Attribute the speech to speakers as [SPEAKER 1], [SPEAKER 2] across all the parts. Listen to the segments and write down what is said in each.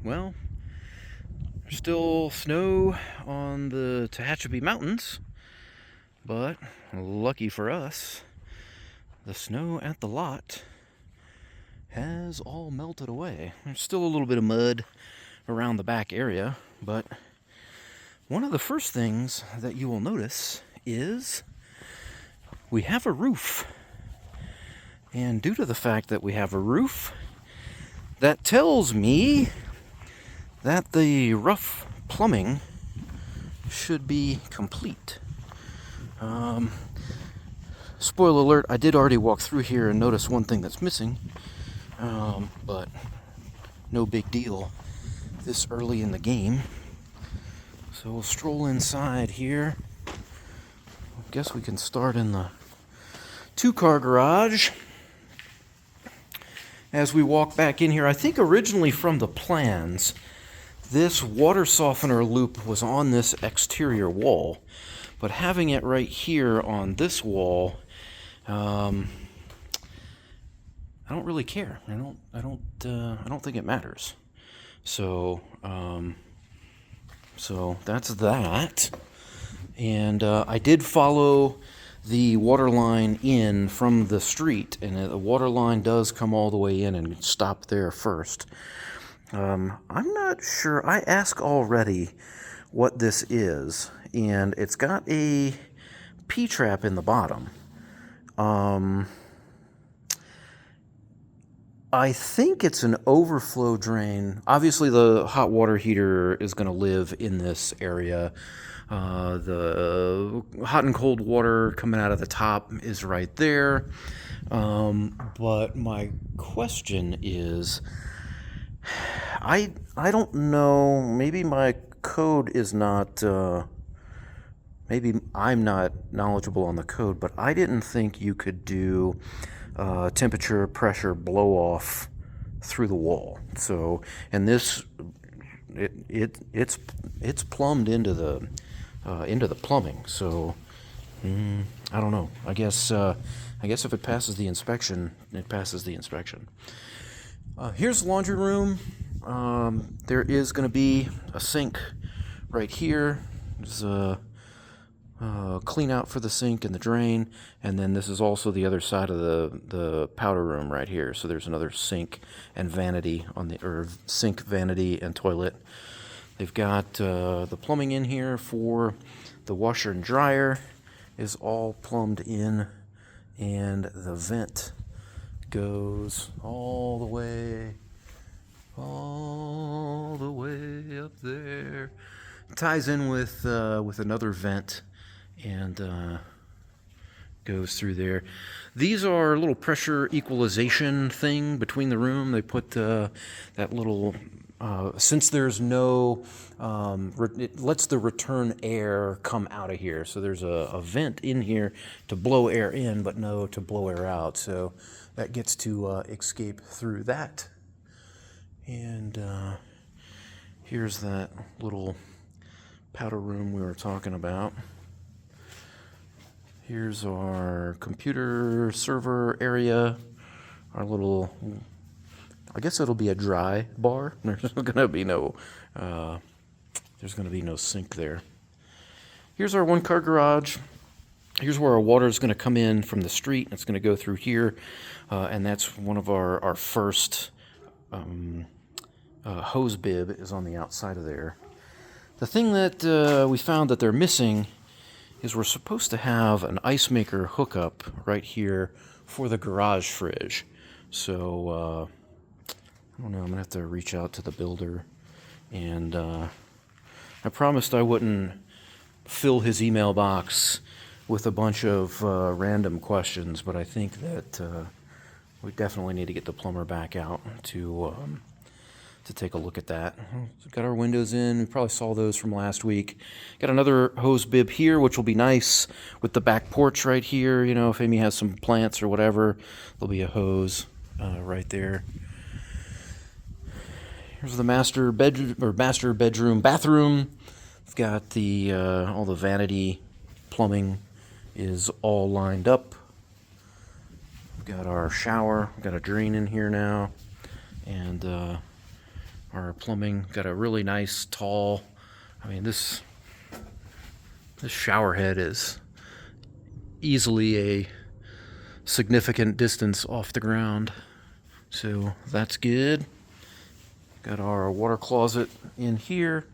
[SPEAKER 1] Well, there's still snow on the Tehachapi Mountains, but lucky for us, the snow at the lot has all melted away. There's still a little bit of mud around the back area, but one of the first things that you will notice is we have a roof. And due to the fact that we have a roof, that tells me that the rough plumbing should be complete. Spoiler alert, I did already walk through here and notice one thing that's missing, but no big deal this early in the game. So we'll stroll inside here. I guess we can start in the two-car garage. As we walk back in here, I think originally from the plans, this water softener loop was on this exterior wall, but having it right here on this wall, I don't really care. I don't think it matters. So that's that. And I did follow the water line in from the street, and the water line does come all the way in and stop there first. I'm not sure. I asked already what this is, and it's got a P-trap in the bottom. I think it's an overflow drain. Obviously, the hot water heater is going to live in this area. The hot and cold water coming out of the top is right there. But my question is, I don't know, maybe my code is not, maybe I'm not knowledgeable on the code, but I didn't think you could do temperature, pressure blow off through the wall. So, and this, it's plumbed into the plumbing. So, I don't know. I guess if it passes the inspection, it passes the inspection. Here's the laundry room. There is going to be a sink right here. There's a clean out for the sink and the drain, and then this is also the other side of the powder room right here. So there's another sink and vanity sink, vanity, and toilet. They've got the plumbing in here for the washer and dryer is all plumbed in, and the vent goes all the way up there. Ties in with another vent and goes through there. These are a little pressure equalization thing between the room. They put that little since there's no it lets the return air come out of here. So there's a vent in here to blow air in, but no to blow air out. So that gets to escape through that. And here's that little powder room we were talking about. Here's our computer server area, our little, I guess it'll be a dry bar. There's gonna be no sink there. Here's our one-car garage. Here's where our water is going to come in from the street. It's going to go through here, and that's one of our first hose bib is on the outside of there. The thing that we found that they're missing is we're supposed to have an ice maker hookup right here for the garage fridge. So I don't know, I'm gonna have to reach out to the builder, and I promised I wouldn't fill his email box with a bunch of random questions, but I think that we definitely need to get the plumber back out to take a look at that. We've got our windows in. We probably saw those from last week. Got another hose bib here, which will be nice with the back porch right here. You know, if Amy has some plants or whatever, there'll be a hose right there. Here's the master bedroom, bathroom. We've got the all the vanity plumbing is all lined up. We've got our shower. We've got a drain in here now, and Our plumbing got a really nice tall, I mean this shower head is easily a significant distance off the ground. So that's good. Got our water closet in here.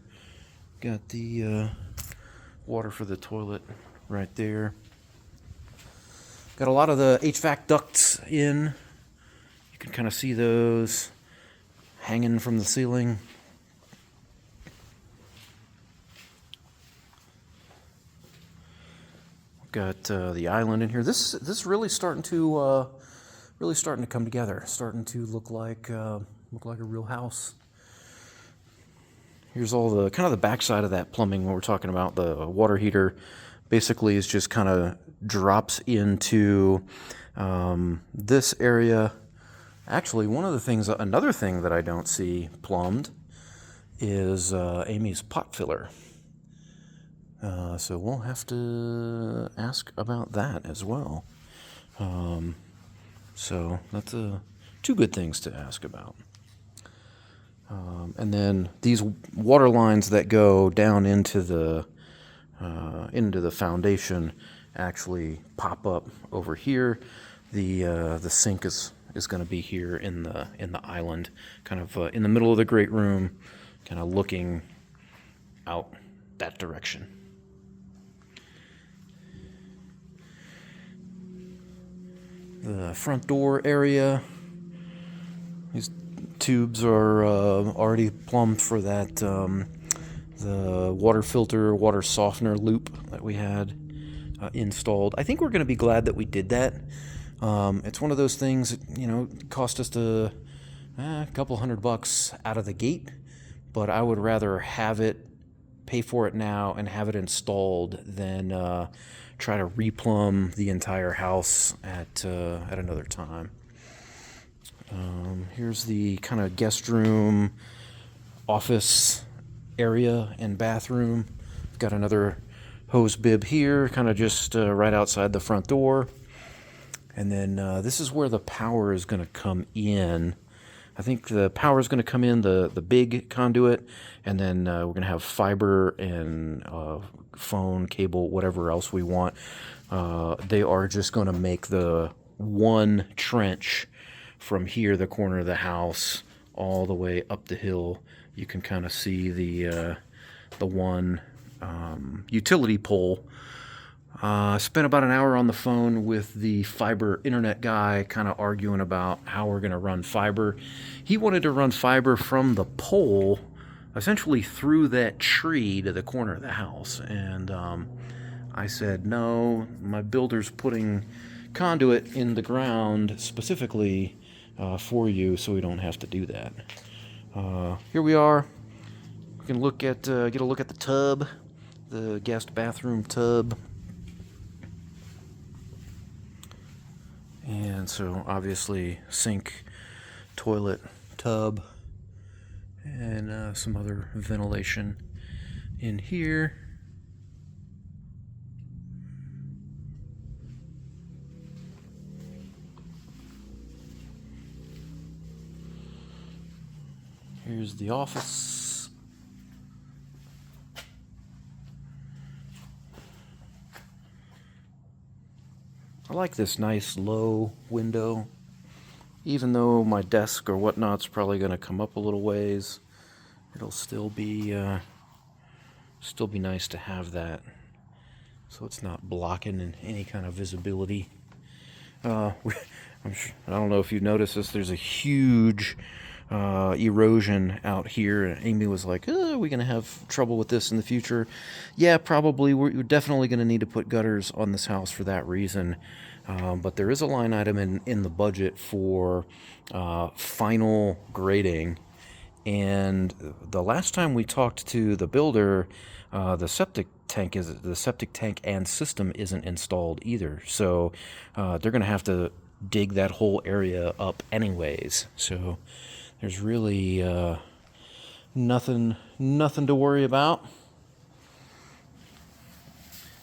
[SPEAKER 1] Got the water for the toilet right there. Got a lot of the HVAC ducts in. You can kind of see those hanging from the ceiling. Got the island in here. This is really starting to come together. Starting to look like a real house. Here's all the kind of the backside of that plumbing. When we're talking about the water heater, basically is just kind of drops into this area. Actually, another thing that I don't see plumbed is Amy's pot filler. So we'll have to ask about that as well. So that's two good things to ask about. And then these water lines that go down into the foundation actually pop up over here. The sink is going to be here in the island, kind of in the middle of the great room, kind of looking out that direction. The front door area, these tubes are already plumbed for that the water filter, water softener loop that we had installed. I think we're going to be glad that we did that. It's one of those things that, cost us a couple $100 out of the gate, but I would rather pay for it now and have it installed than try to replumb the entire house at another time. Here's the kind of guest room, office area and bathroom. Got another hose bib here, kind of just right outside the front door. And then this is where the power is going to come in. I think the power is going to come in the big conduit, and then we're going to have fiber and phone, cable, whatever else we want. They are just going to make the one trench from here, the corner of the house, all the way up the hill. You can kind of see the one utility pole. Spent about an hour on the phone with the fiber internet guy, kind of arguing about how we're going to run fiber. He wanted to run fiber from the pole, essentially through that tree to the corner of the house. And I said, no, my builder's putting conduit in the ground specifically for you, so we don't have to do that. Here we are. We can get a look at the tub, the guest bathroom tub. And so obviously sink, toilet, tub, and some other ventilation in here. Here's the office. I like this nice low window. Even though my desk or whatnot's probably going to come up a little ways, it'll still be nice to have that, so it's not blocking in any kind of visibility. I don't know if you noticed this. There's a huge erosion out here. And Amy was like, are we going to have trouble with this in the future? Yeah, probably. We're definitely going to need to put gutters on this house for that reason. But there is a line item in the budget for final grading. And the last time we talked to the builder, the septic tank and system isn't installed either. So they're going to have to dig that whole area up anyways. So there's really nothing to worry about.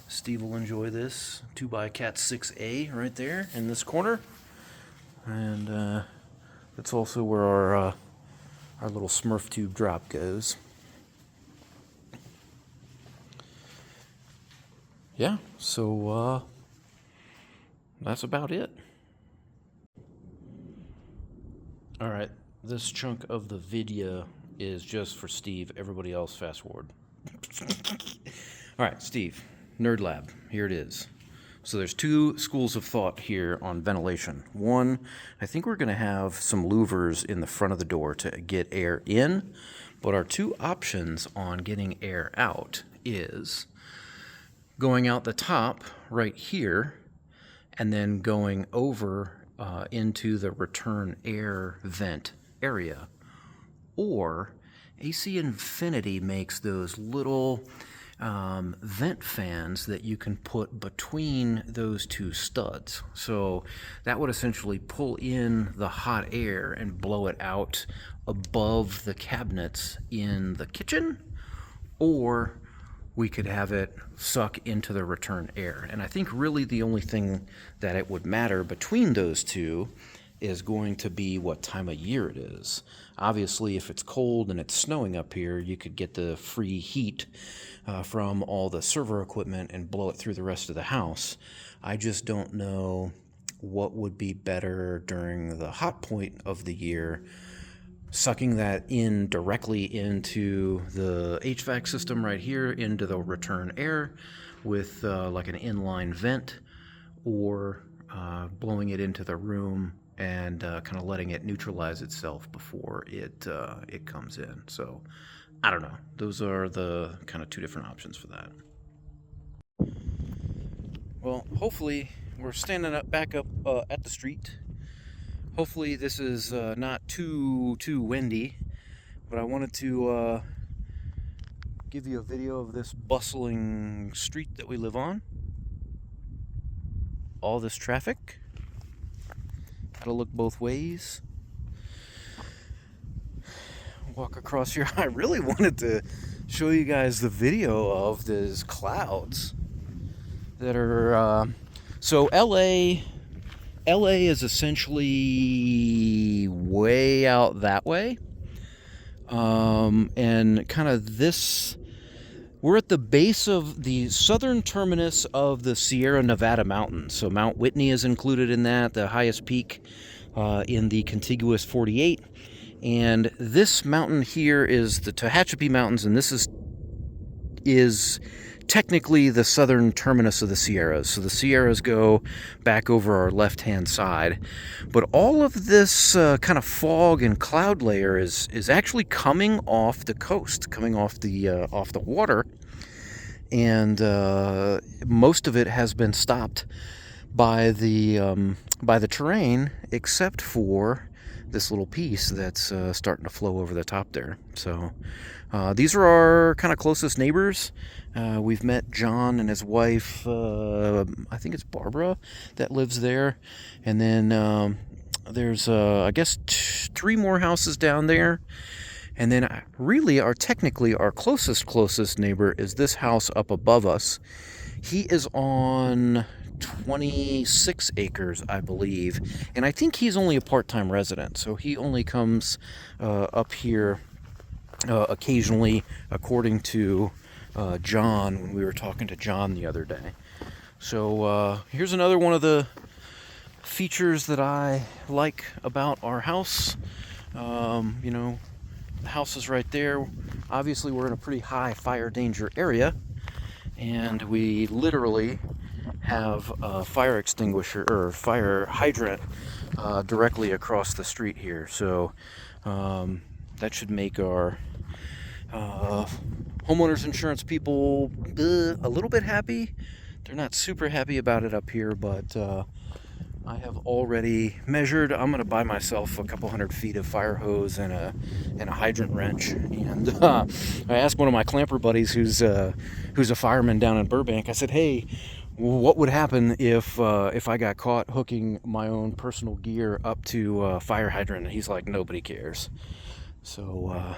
[SPEAKER 1] Steve will enjoy this 2x Cat 6A right there in this corner. And that's also where our our little Smurf tube drop goes. Yeah, so that's about it. All right, this chunk of the video is just for Steve. Everybody else, fast forward. All right, Steve, Nerd Lab, here it is. So there's two schools of thought here on ventilation. One, I think we're going to have some louvers in the front of the door to get air in, but our two options on getting air out is going out the top right here and then going over into the return air vent area. Or AC Infinity makes those little vent fans that you can put between those two studs. So that would essentially pull in the hot air and blow it out above the cabinets in the kitchen, or we could have it suck into the return air. And I think really the only thing that it would matter between those two is going to be what time of year it is. Obviously, if it's cold and it's snowing up here, you could get the free heat from all the server equipment and blow it through the rest of the house. I just don't know what would be better during the hot point of the year, sucking that in directly into the HVAC system right here, into the return air with like an inline vent, or blowing it into the room and kind of letting it neutralize itself before it comes in. So I don't know. Those are the kind of two different options for that. Well, hopefully we're standing back up at the street. Hopefully this is not too windy, but I wanted to give you a video of this bustling street that we live on. All this traffic. Gotta look both ways. Walk across here. I really wanted to show you guys the video of these clouds that are so LA is essentially way out that way, and kind of this, we're at the base of the southern terminus of the Sierra Nevada mountains. So Mount Whitney is included in that, the highest peak in the contiguous 48. And this mountain here is the Tehachapi Mountains, and this is technically the southern terminus of the Sierras. So the Sierras go back over our left-hand side. But all of this kind of fog and cloud layer is actually coming off the coast, coming off the water. And most of it has been stopped by the terrain, except for this little piece that's starting to flow over the top there. So these are our kind of closest neighbors. We've met John and his wife, I think it's Barbara, that lives there. And then there's, I guess, 3 more houses down there. And then really technically our closest neighbor is this house up above us. He is on 26 acres, I believe, and I think he's only a part-time resident, so he only comes up here occasionally, according to John when we were talking to John the other day. So here's another one of the features that I like about our house. You know, the house is right there. Obviously we're in a pretty high fire danger area, and we literally have a fire extinguisher or fire hydrant directly across the street here. So that should make our homeowners insurance people a little bit happy. They're not super happy about it up here, but I have already measured. I'm going to buy myself a couple 100 feet of fire hose and a hydrant wrench. And I asked one of my clamper buddies who's a fireman down in Burbank. I said, hey, what would happen if I got caught hooking my own personal gear up to a fire hydrant? And he's like, nobody cares. So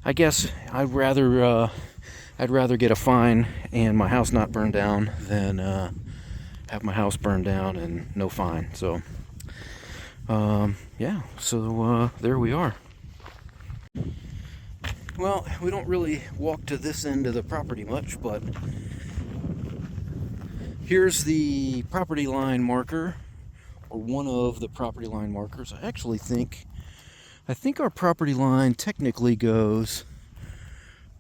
[SPEAKER 1] I guess I'd rather get a fine and my house not burned down than have my house burned down and no fine. So yeah, so there we are. Well, we don't really walk to this end of the property much, but here's the property line marker, or one of the property line markers. I think our property line technically goes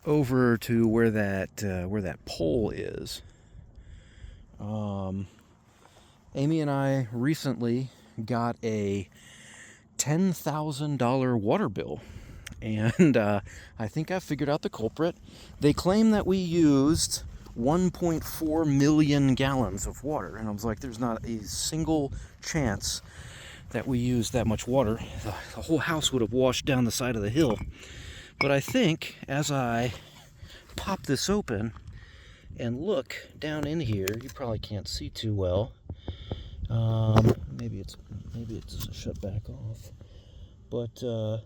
[SPEAKER 1] over to where that pole is. Amy and I recently got a $10,000 water bill, and I think I figured out the culprit. They claim that we used 1.4 million gallons of water, and I was like, there's not a single chance that we used that much water. The whole house would have washed down the side of the hill. But I think as I pop this open and look down in here, you probably can't see too well. Maybe it's shut back off. But the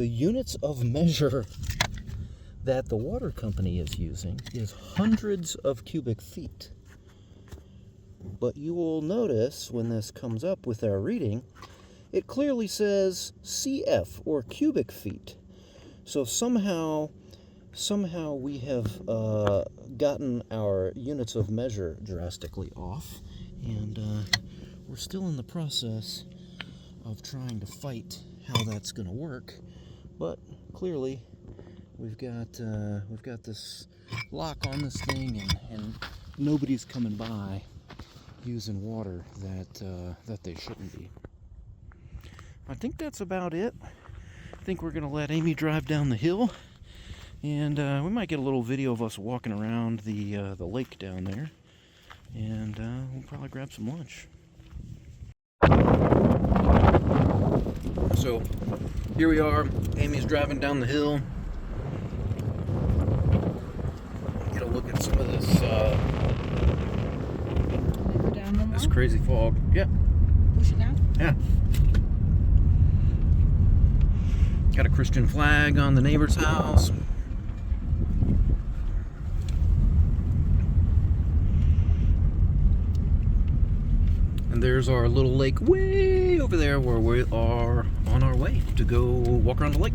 [SPEAKER 1] units of measure that the water company is using is hundreds of cubic feet. But you will notice when this comes up with our reading, it clearly says CF, or cubic feet. So somehow we have gotten our units of measure drastically off, and we're still in the process of trying to fight how that's going to work. But clearly, we've got this lock on this thing, and nobody's coming by using water that they shouldn't be. I think that's about it. I think we're going to let Amy drive down the hill, and we might get a little video of us walking around the lake down there, and we'll probably grab some lunch. So here we are. Amy's driving down the hill. Get a look at some of this crazy fog. Yeah.
[SPEAKER 2] Push it down?
[SPEAKER 1] Yeah. Got a Christian flag on the neighbor's house. And there's our little lake way over there where we are on our way to go walk around the lake.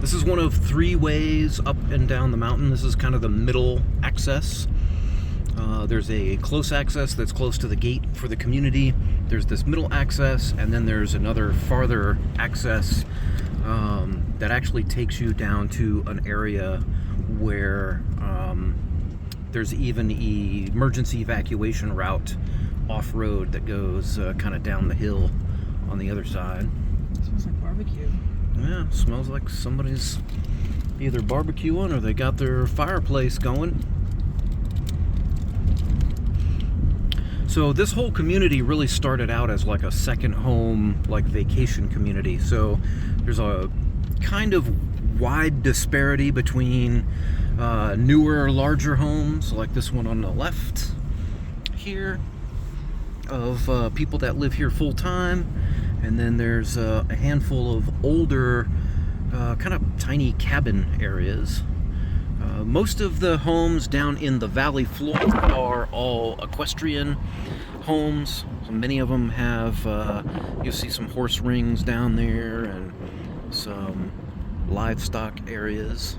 [SPEAKER 1] This is one of 3 ways up and down the mountain. This is kind of the middle access. There's a close access that's close to the gate for the community. There's this middle access, and then there's another farther access that actually takes you down to an area where there's even an emergency evacuation route off-road that goes kind of down the hill on the other side.
[SPEAKER 2] It smells like barbecue.
[SPEAKER 1] Yeah, it smells like somebody's either barbecuing or they got their fireplace going. So this whole community really started out as like a second home, like vacation community. So there's a kind of wide disparity between newer, larger homes, like this one on the left here, of people that live here full time. And then there's a handful of older, kind of tiny cabin areas. Most of the homes down in the valley floor are all equestrian homes. So many of them have, you'll see some horse rings down there and some livestock areas.